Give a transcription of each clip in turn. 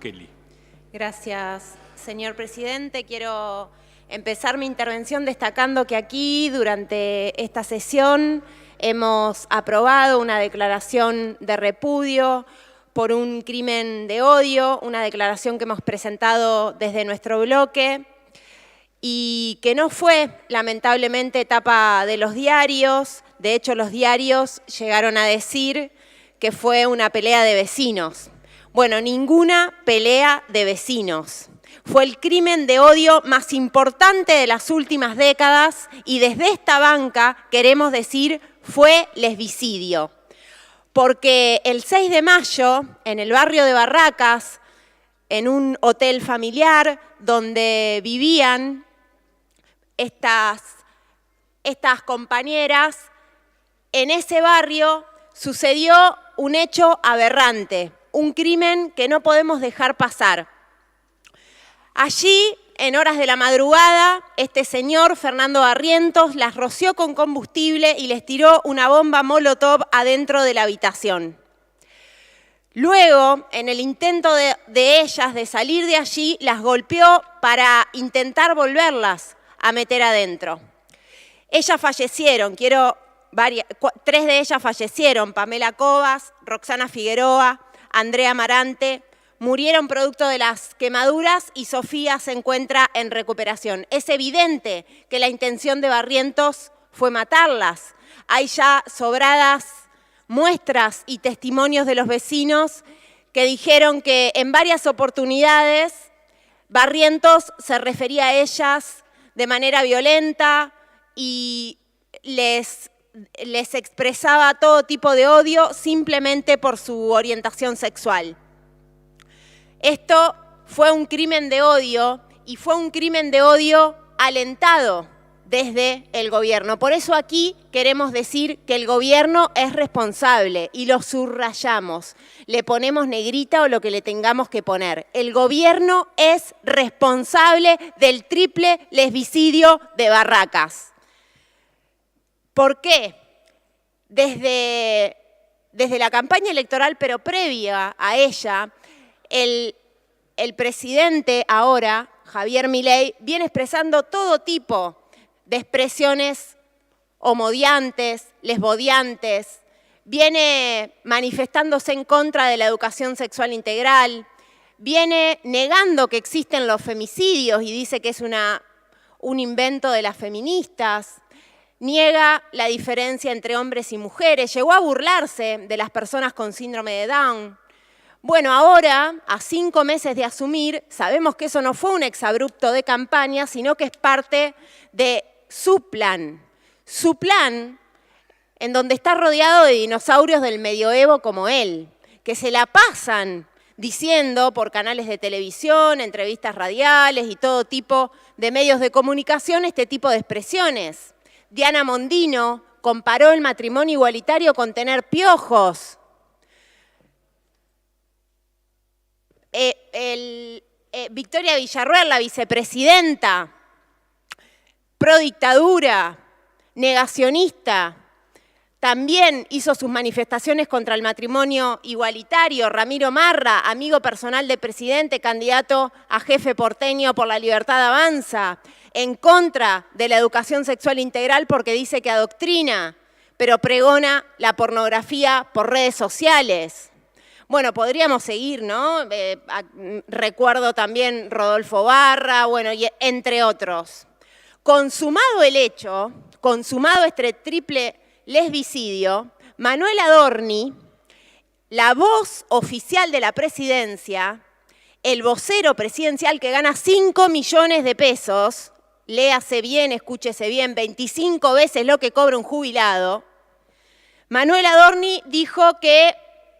Kelly. Gracias, señor presidente. Quiero empezar mi intervención destacando que aquí, durante esta sesión, hemos aprobado una declaración de repudio por un crimen de odio, una declaración que hemos presentado desde nuestro bloque y que no fue, lamentablemente, tapa de los diarios. De hecho, los diarios llegaron a decir que fue una pelea de vecinos. Bueno, ninguna pelea de vecinos. Fue el crimen de odio más importante de las últimas décadas y desde esta banca queremos decir fue lesbicidio. Porque el 6 de mayo, en el barrio de Barracas, en un hotel familiar donde vivían estas compañeras, en ese barrio sucedió un hecho aberrante, un crimen que no podemos dejar pasar. Allí, en horas de la madrugada, este señor, Fernando Barrientos, las roció con combustible y les tiró una bomba molotov adentro de la habitación. Luego, en el intento de ellas de salir de allí, las golpeó para intentar volverlas a meter adentro. Ellas fallecieron, 3 de ellas fallecieron, Pamela Cobas, Roxana Figueroa, Andrea Amarante, murieron producto de las quemaduras y Sofía se encuentra en recuperación. Es evidente que la intención de Barrientos fue matarlas. Hay ya sobradas muestras y testimonios de los vecinos que dijeron que en varias oportunidades Barrientos se refería a ellas de manera violenta y les expresaba todo tipo de odio simplemente por su orientación sexual. Esto fue un crimen de odio y fue un crimen de odio alentado desde el gobierno. Por eso aquí queremos decir que el gobierno es responsable y lo subrayamos. Le ponemos negrita o lo que le tengamos que poner. El gobierno es responsable del triple lesbicidio de Barracas. ¿Por qué? Desde la campaña electoral, pero previa a ella, el presidente ahora, Javier Milei, viene expresando todo tipo de expresiones homodiantes, lesbodiantes, viene manifestándose en contra de la educación sexual integral, viene negando que existen los femicidios y dice que es un invento de las feministas, niega la diferencia entre hombres y mujeres, llegó a burlarse de las personas con síndrome de Down. Bueno, ahora, a 5 meses de asumir, sabemos que eso no fue un exabrupto de campaña, sino que es parte de su plan. Su plan, en donde está rodeado de dinosaurios del medioevo como él, que se la pasan diciendo por canales de televisión, entrevistas radiales y todo tipo de medios de comunicación este tipo de expresiones. Diana Mondino comparó el matrimonio igualitario con tener piojos. Victoria Villarroel, la vicepresidenta, pro dictadura, negacionista, también hizo sus manifestaciones contra el matrimonio igualitario. Ramiro Marra, amigo personal del presidente, candidato a jefe porteño por la Libertad Avanza, en contra de la educación sexual integral porque dice que adoctrina, pero pregona la pornografía por redes sociales. Bueno, podríamos seguir, ¿no? Recuerdo también Rodolfo Barra, bueno, y entre otros. Consumado el hecho, consumado este triple lesbicidio, Manuel Adorni, la voz oficial de la presidencia, el vocero presidencial que gana 5 millones de pesos, léase bien, escúchese bien, 25 veces lo que cobra un jubilado, Manuel Adorni dijo que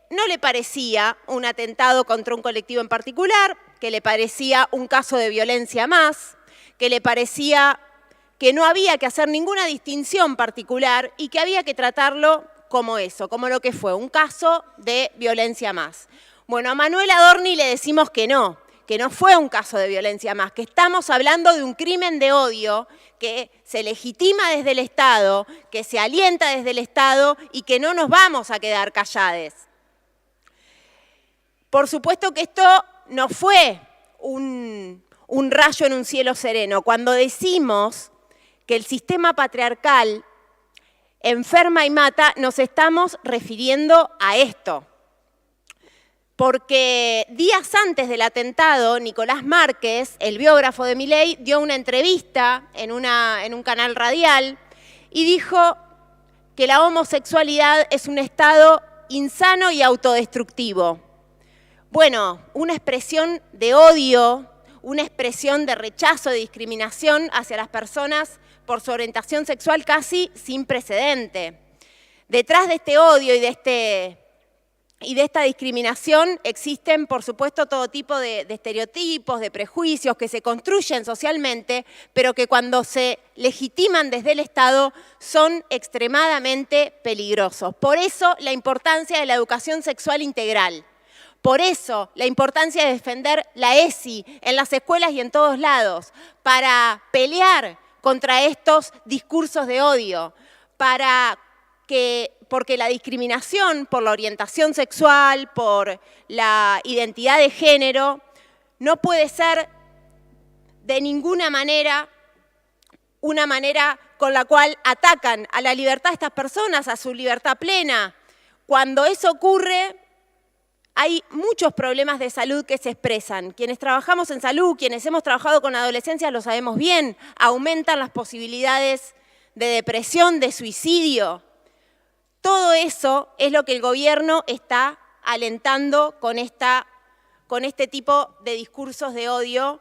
no le parecía un atentado contra un colectivo en particular, que le parecía un caso de violencia más, que le parecía que no había que hacer ninguna distinción particular y que había que tratarlo como eso, como lo que fue, un caso de violencia más. Bueno, a Manuel Adorni le decimos que no fue un caso de violencia más, que estamos hablando de un crimen de odio que se legitima desde el Estado, que se alienta desde el Estado y que no nos vamos a quedar callades. Por supuesto que esto no fue un rayo en un cielo sereno. Cuando decimos que el sistema patriarcal enferma y mata, nos estamos refiriendo a esto. Porque días antes del atentado, Nicolás Márquez, el biógrafo de Milei, dio una entrevista en un canal radial y dijo que la homosexualidad es un estado insano y autodestructivo. Bueno, una expresión de odio, una expresión de rechazo, de discriminación hacia las personas por su orientación sexual casi sin precedente. Detrás de este odio y de esta discriminación existen, por supuesto, todo tipo de estereotipos, de prejuicios que se construyen socialmente, pero que cuando se legitiman desde el Estado son extremadamente peligrosos. Por eso la importancia de la educación sexual integral. Por eso la importancia de defender la ESI en las escuelas y en todos lados, para pelear contra estos discursos de odio, porque la discriminación por la orientación sexual, por la identidad de género, no puede ser de ninguna manera una manera con la cual atacan a la libertad de estas personas, a su libertad plena. Cuando eso ocurre, hay muchos problemas de salud que se expresan. Quienes trabajamos en salud, quienes hemos trabajado con adolescencia, lo sabemos bien, aumentan las posibilidades de depresión, de suicidio. Todo eso es lo que el gobierno está alentando con este tipo de discursos de odio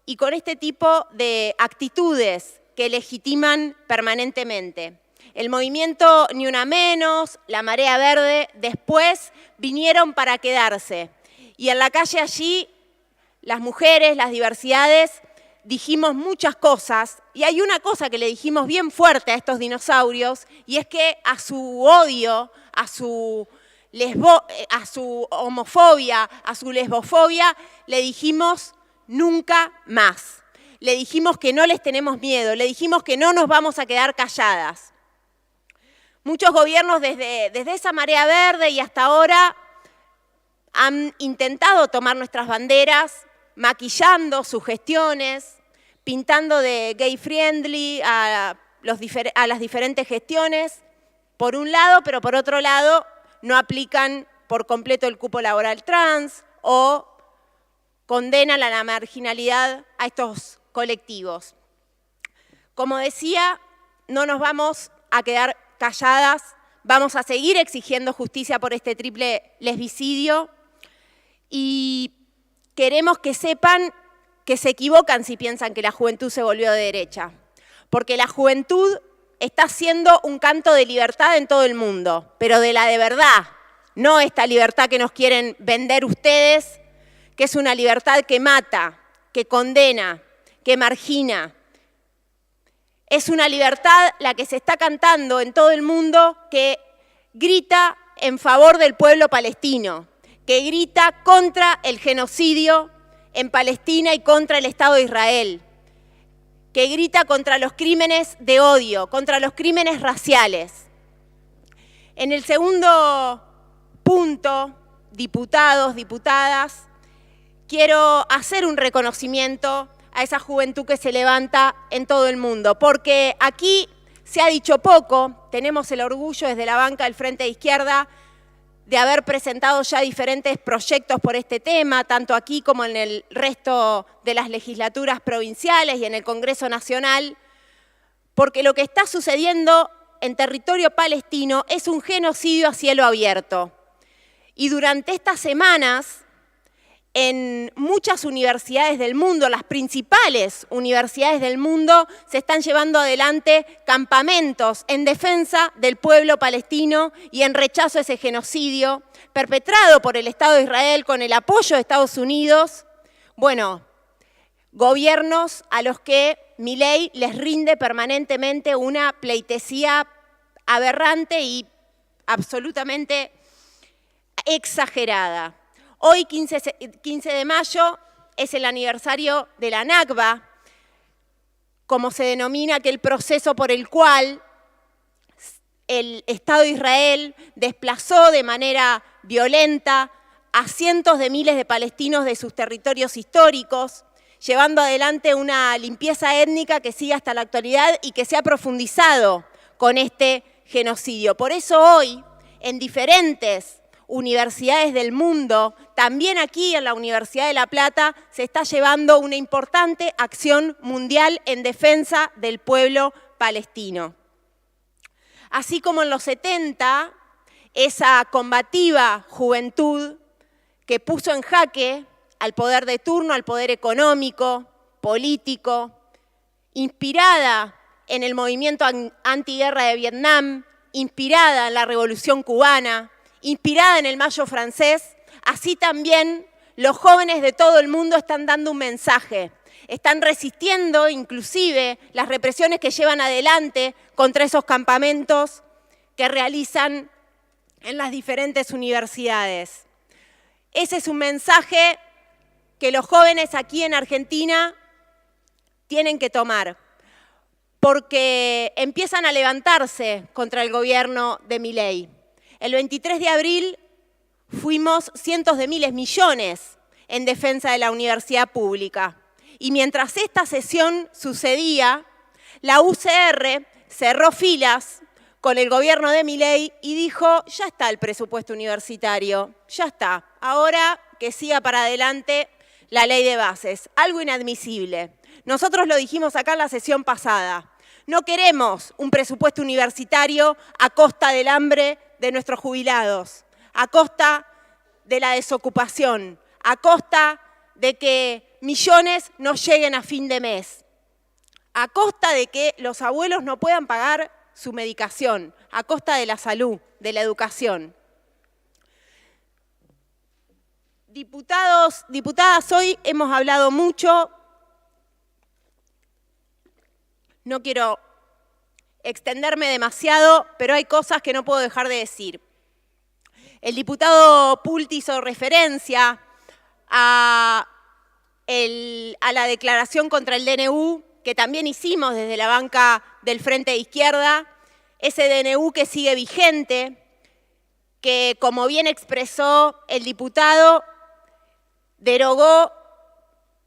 y con este tipo de actitudes que legitiman permanentemente. El movimiento Ni Una Menos, la Marea Verde, después vinieron para quedarse. Y en la calle allí, las mujeres, las diversidades, dijimos muchas cosas, y hay una cosa que le dijimos bien fuerte a estos dinosaurios, y es que a su odio, a su homofobia, a su lesbofobia, le dijimos nunca más. Le dijimos que no les tenemos miedo, le dijimos que no nos vamos a quedar calladas. Muchos gobiernos desde esa Marea Verde y hasta ahora han intentado tomar nuestras banderas, maquillando sus gestiones, pintando de gay friendly a las diferentes gestiones, por un lado, pero por otro lado no aplican por completo el cupo laboral trans o condenan a la marginalidad a estos colectivos. Como decía, no nos vamos a quedar calladas, vamos a seguir exigiendo justicia por este triple lesbicidio y queremos que sepan que se equivocan si piensan que la juventud se volvió de derecha, porque la juventud está haciendo un canto de libertad en todo el mundo, pero de la de verdad, no esta libertad que nos quieren vender ustedes, que es una libertad que mata, que condena, que margina. Es una libertad la que se está cantando en todo el mundo, que grita en favor del pueblo palestino, que grita contra el genocidio en Palestina y contra el Estado de Israel, que grita contra los crímenes de odio, contra los crímenes raciales. En el segundo punto, diputados, diputadas, quiero hacer un reconocimiento a esa juventud que se levanta en todo el mundo, porque aquí se ha dicho poco, tenemos el orgullo desde la banca del Frente de Izquierda de haber presentado ya diferentes proyectos por este tema, tanto aquí como en el resto de las legislaturas provinciales y en el Congreso Nacional, porque lo que está sucediendo en territorio palestino es un genocidio a cielo abierto. Y durante estas semanas, en muchas universidades del mundo, las principales universidades del mundo, se están llevando adelante campamentos en defensa del pueblo palestino y en rechazo a ese genocidio perpetrado por el Estado de Israel con el apoyo de Estados Unidos. Bueno, gobiernos a los que Milei les rinde permanentemente una pleitesía aberrante y absolutamente exagerada. Hoy, 15 de mayo, es el aniversario de la Nakba, como se denomina aquel proceso por el cual el Estado de Israel desplazó de manera violenta a cientos de miles de palestinos de sus territorios históricos, llevando adelante una limpieza étnica que sigue hasta la actualidad y que se ha profundizado con este genocidio. Por eso hoy, en diferentes universidades del mundo, también aquí en la Universidad de La Plata, se está llevando una importante acción mundial en defensa del pueblo palestino. Así como en los 70, esa combativa juventud que puso en jaque al poder de turno, al poder económico, político, inspirada en el movimiento antiguerra de Vietnam, inspirada en la Revolución Cubana, inspirada en el Mayo francés, así también los jóvenes de todo el mundo están dando un mensaje. Están resistiendo inclusive las represiones que llevan adelante contra esos campamentos que realizan en las diferentes universidades. Ese es un mensaje que los jóvenes aquí en Argentina tienen que tomar, porque empiezan a levantarse contra el gobierno de Milei. El 23 de abril fuimos cientos de miles, millones, en defensa de la universidad pública. Y mientras esta sesión sucedía, la UCR cerró filas con el gobierno de Milei y dijo, ya está el presupuesto universitario, ya está. Ahora que siga para adelante la ley de bases. Algo inadmisible. Nosotros lo dijimos acá en la sesión pasada. No queremos un presupuesto universitario a costa del hambre de nuestros jubilados, a costa de la desocupación, a costa de que millones no lleguen a fin de mes, a costa de que los abuelos no puedan pagar su medicación, a costa de la salud, de la educación. Diputados, diputadas, hoy hemos hablado mucho. No quiero extenderme demasiado, pero hay cosas que no puedo dejar de decir. El diputado Pult hizo referencia a la declaración contra el DNU, que también hicimos desde la banca del Frente de Izquierda, ese DNU que sigue vigente, que como bien expresó el diputado, derogó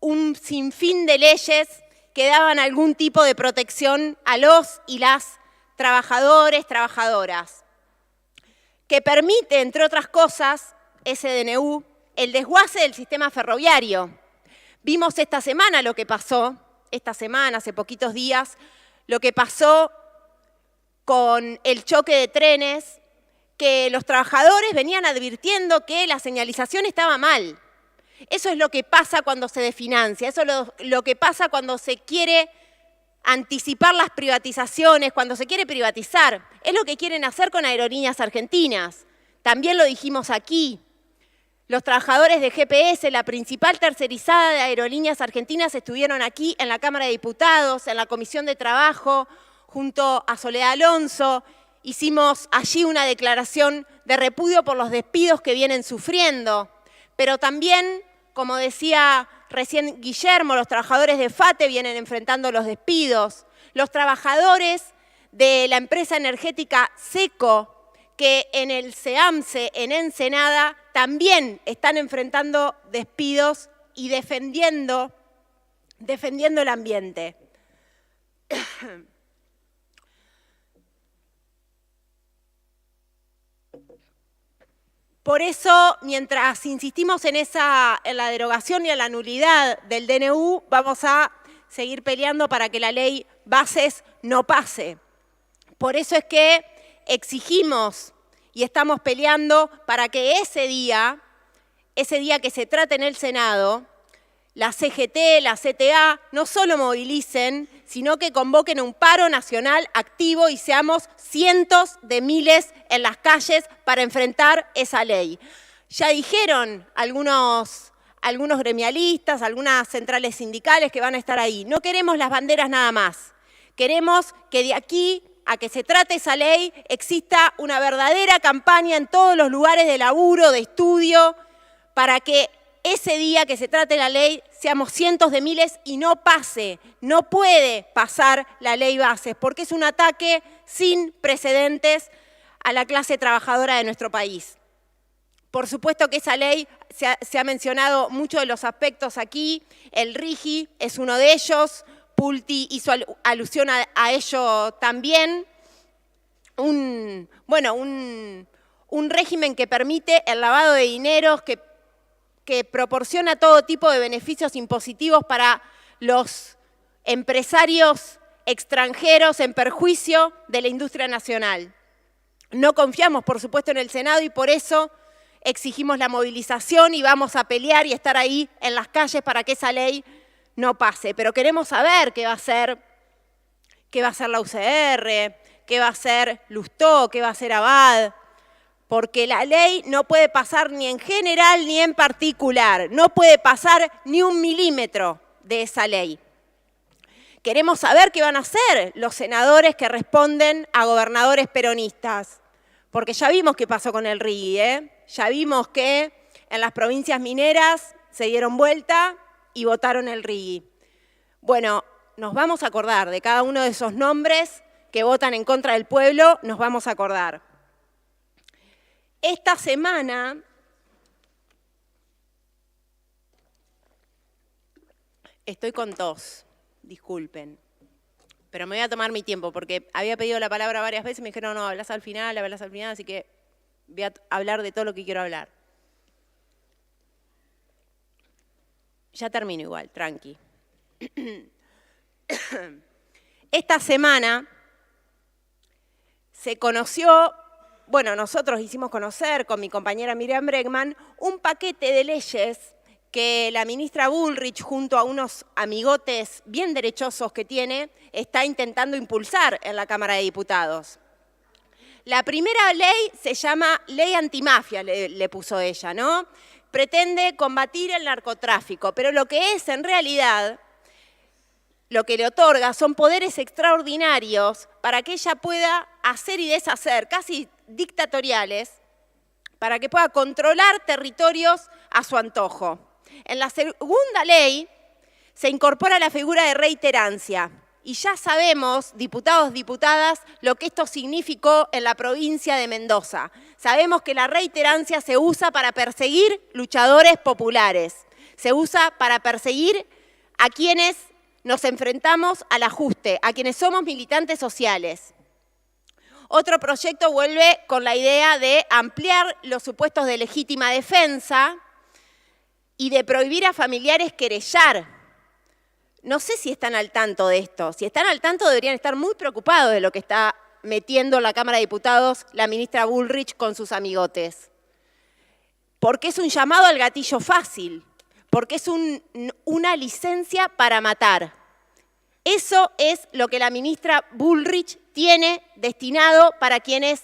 un sinfín de leyes que daban algún tipo de protección a los y las trabajadores, trabajadoras, que permite, entre otras cosas, ese DNU, el desguace del sistema ferroviario. Vimos esta semana lo que pasó, hace poquitos días, lo que pasó con el choque de trenes, que los trabajadores venían advirtiendo que la señalización estaba mal. Eso es lo que pasa cuando se desfinancia, eso es lo que pasa cuando se quiere anticipar las privatizaciones, cuando se quiere privatizar. Es lo que quieren hacer con Aerolíneas Argentinas. También lo dijimos aquí. Los trabajadores de GPS, la principal tercerizada de Aerolíneas Argentinas, estuvieron aquí en la Cámara de Diputados, en la Comisión de Trabajo, junto a Soledad Alonso. Hicimos allí una declaración de repudio por los despidos que vienen sufriendo, pero también, como decía recién Guillermo, los trabajadores de FATE vienen enfrentando los despidos. Los trabajadores de la empresa energética SECO, que en el SEAMSE, en Ensenada, también están enfrentando despidos y defendiendo el ambiente. Por eso, mientras insistimos en la derogación y en la nulidad del DNU, vamos a seguir peleando para que la ley Bases no pase. Por eso es que exigimos y estamos peleando para que ese día que se trate en el Senado, la CGT, la CTA, no solo movilicen, sino que convoquen un paro nacional activo y seamos cientos de miles en las calles para enfrentar esa ley. Ya dijeron algunos gremialistas, algunas centrales sindicales que van a estar ahí. No queremos las banderas nada más. Queremos que de aquí a que se trate esa ley exista una verdadera campaña en todos los lugares de laburo, de estudio, para que ese día que se trate la ley seamos cientos de miles y no pase, no puede pasar la ley Bases, porque es un ataque sin precedentes a la clase trabajadora de nuestro país. Por supuesto que esa ley, se ha mencionado muchos de los aspectos aquí, el RIGI es uno de ellos, Pulti hizo alusión a ello también, un régimen que permite el lavado de dineros, que proporciona todo tipo de beneficios impositivos para los empresarios extranjeros en perjuicio de la industria nacional. No confiamos, por supuesto, en el Senado y por eso exigimos la movilización y vamos a pelear y estar ahí en las calles para que esa ley no pase. Pero queremos saber qué va a hacer la UCR, qué va a hacer Lustó, qué va a hacer Abad, porque la ley no puede pasar ni en general ni en particular, no puede pasar ni 1 milímetro de esa ley. Queremos saber qué van a hacer los senadores que responden a gobernadores peronistas, porque ya vimos qué pasó con el RIGI, Ya vimos que en las provincias mineras se dieron vuelta y votaron el RIGI. Bueno, nos vamos a acordar de cada uno de esos nombres que votan en contra del pueblo, nos vamos a acordar. Esta semana estoy con tos, disculpen, pero me voy a tomar mi tiempo porque había pedido la palabra varias veces y me dijeron, no, hablas al final, así que voy a hablar de todo lo que quiero hablar. Ya termino igual, tranqui. Esta semana se conoció, nosotros hicimos conocer con mi compañera Miriam Bregman un paquete de leyes que la ministra Bullrich, junto a unos amigotes bien derechosos que tiene, está intentando impulsar en la Cámara de Diputados. La primera ley se llama Ley Antimafia, le puso ella, ¿no? Pretende combatir el narcotráfico, pero lo que es en realidad, lo que le otorga son poderes extraordinarios para que ella pueda hacer y deshacer, casi dictatoriales, para que pueda controlar territorios a su antojo. En la segunda ley se incorpora la figura de reiterancia. Y ya sabemos, diputados, diputadas, lo que esto significó en la provincia de Mendoza. Sabemos que la reiterancia se usa para perseguir luchadores populares. Se usa para perseguir a quienes nos enfrentamos al ajuste, a quienes somos militantes sociales. Otro proyecto vuelve con la idea de ampliar los supuestos de legítima defensa y de prohibir a familiares querellar. No sé si están al tanto de esto. Si están al tanto, deberían estar muy preocupados de lo que está metiendo en la Cámara de Diputados la ministra Bullrich con sus amigotes. Porque es un llamado al gatillo fácil, porque es una licencia para matar. Eso es lo que la ministra Bullrich tiene destinado para quienes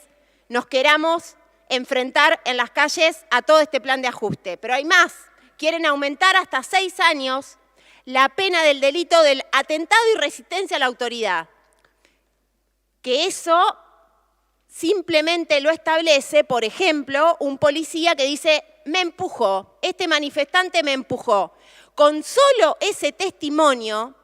nos queramos enfrentar en las calles a todo este plan de ajuste. Pero hay más. Quieren aumentar hasta 6 años la pena del delito del atentado y resistencia a la autoridad, que eso simplemente lo establece, por ejemplo, un policía que dice, me empujó, este manifestante me empujó. Con solo ese testimonio,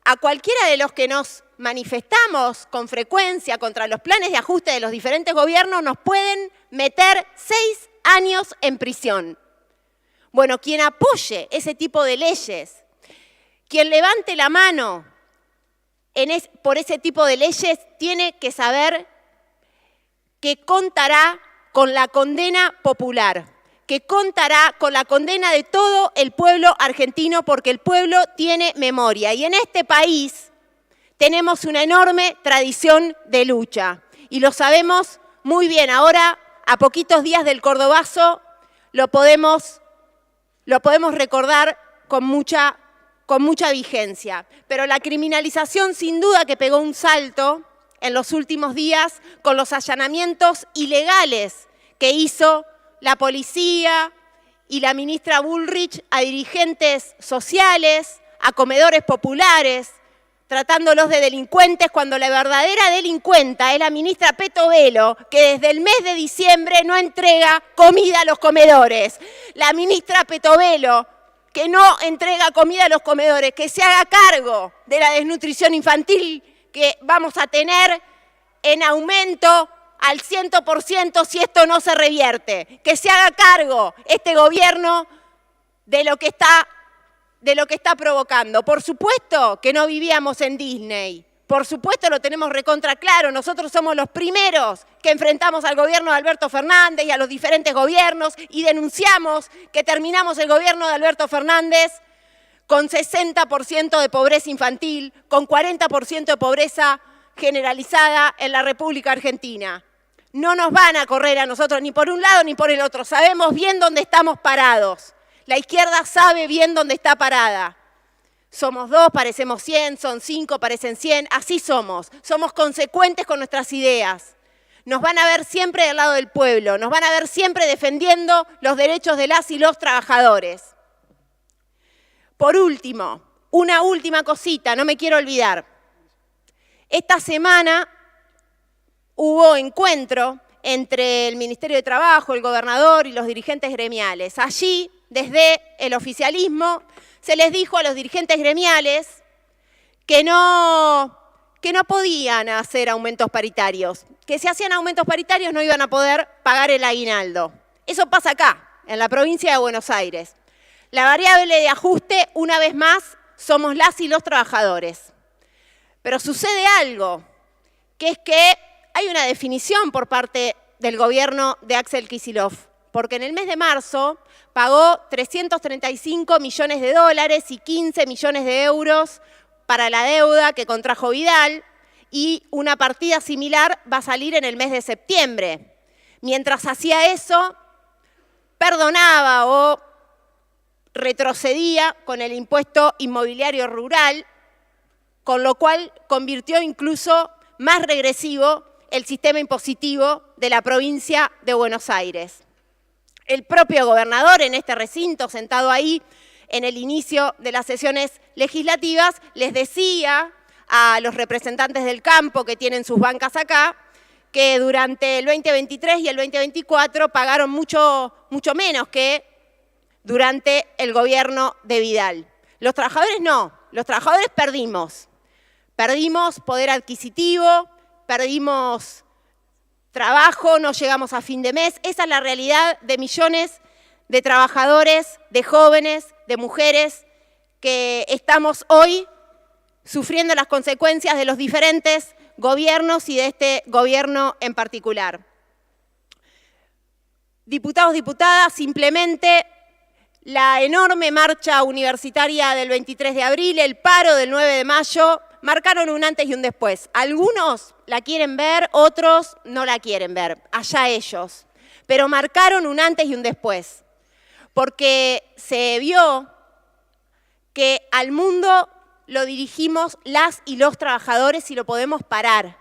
a cualquiera de los que nos manifestamos con frecuencia contra los planes de ajuste de los diferentes gobiernos, nos pueden meter 6 años en prisión. Bueno, quien apoye ese tipo de leyes, quien levante la mano por ese tipo de leyes tiene que saber que contará con la condena popular, que contará con la condena de todo el pueblo argentino porque el pueblo tiene memoria. Y en este país tenemos una enorme tradición de lucha y lo sabemos muy bien. Ahora, a poquitos días del Cordobazo, lo podemos recordar con mucha vigencia. Pero la criminalización sin duda que pegó un salto en los últimos días con los allanamientos ilegales que hizo la policía y la ministra Bullrich a dirigentes sociales, a comedores populares, tratándolos de delincuentes cuando la verdadera delincuenta es la ministra Petovelo, que desde el mes de diciembre no entrega comida a los comedores. La ministra Petovelo, que no entrega comida a los comedores, que se haga cargo de la desnutrición infantil que vamos a tener en aumento al 100% si esto no se revierte. Que se haga cargo este gobierno de lo que está provocando. Por supuesto que no vivíamos en Disney. Por supuesto lo tenemos recontra claro. Nosotros somos los primeros que enfrentamos al gobierno de Alberto Fernández y a los diferentes gobiernos y denunciamos que terminamos el gobierno de Alberto Fernández con 60% de pobreza infantil, con 40% de pobreza generalizada en la República Argentina. No nos van a correr a nosotros ni por un lado ni por el otro. Sabemos bien dónde estamos parados. La izquierda sabe bien dónde está parada. Somos 2, parecemos 100, son 5, parecen 100. Así somos. Somos consecuentes con nuestras ideas. Nos van a ver siempre del lado del pueblo. Nos van a ver siempre defendiendo los derechos de las y los trabajadores. Por último, una última cosita, no me quiero olvidar. Esta semana hubo encuentro entre el Ministerio de Trabajo, el gobernador y los dirigentes gremiales. Allí, desde el oficialismo, se les dijo a los dirigentes gremiales que no podían hacer aumentos paritarios, que si hacían aumentos paritarios no iban a poder pagar el aguinaldo. Eso pasa acá, en la provincia de Buenos Aires. La variable de ajuste, una vez más, somos las y los trabajadores. Pero sucede algo, que es que hay una definición por parte del gobierno de Axel Kicillof, porque en el mes de marzo pagó 335 millones de dólares y 15 millones de euros para la deuda que contrajo Vidal, y una partida similar va a salir en el mes de septiembre. Mientras hacía eso, perdonaba o retrocedía con el impuesto inmobiliario rural, con lo cual convirtió incluso más regresivo el sistema impositivo de la provincia de Buenos Aires. El propio gobernador en este recinto, sentado ahí en el inicio de las sesiones legislativas, les decía a los representantes del campo que tienen sus bancas acá, que durante el 2023 y el 2024 pagaron mucho menos que durante el gobierno de Vidal. Los trabajadores no, los trabajadores perdimos. Perdimos poder adquisitivo, perdimos trabajo, no llegamos a fin de mes. Esa es la realidad de millones de trabajadores, de jóvenes, de mujeres que estamos hoy sufriendo las consecuencias de los diferentes gobiernos y de este gobierno en particular. Diputados, diputadas, simplemente la enorme marcha universitaria del 23 de abril, el paro del 9 de mayo, marcaron un antes y un después. Algunos la quieren ver, otros no la quieren ver, allá ellos. Pero marcaron un antes y un después, porque se vio que al mundo lo dirigimos las y los trabajadores y lo podemos parar.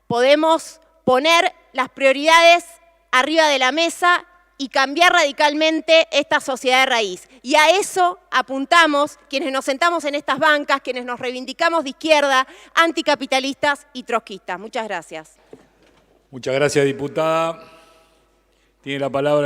Podemos poner las prioridades arriba de la mesa y cambiar radicalmente esta sociedad de raíz. Y a eso apuntamos quienes nos sentamos en estas bancas, quienes nos reivindicamos de izquierda, anticapitalistas y trotskistas. Muchas gracias. Muchas gracias, diputada. Tiene la palabra el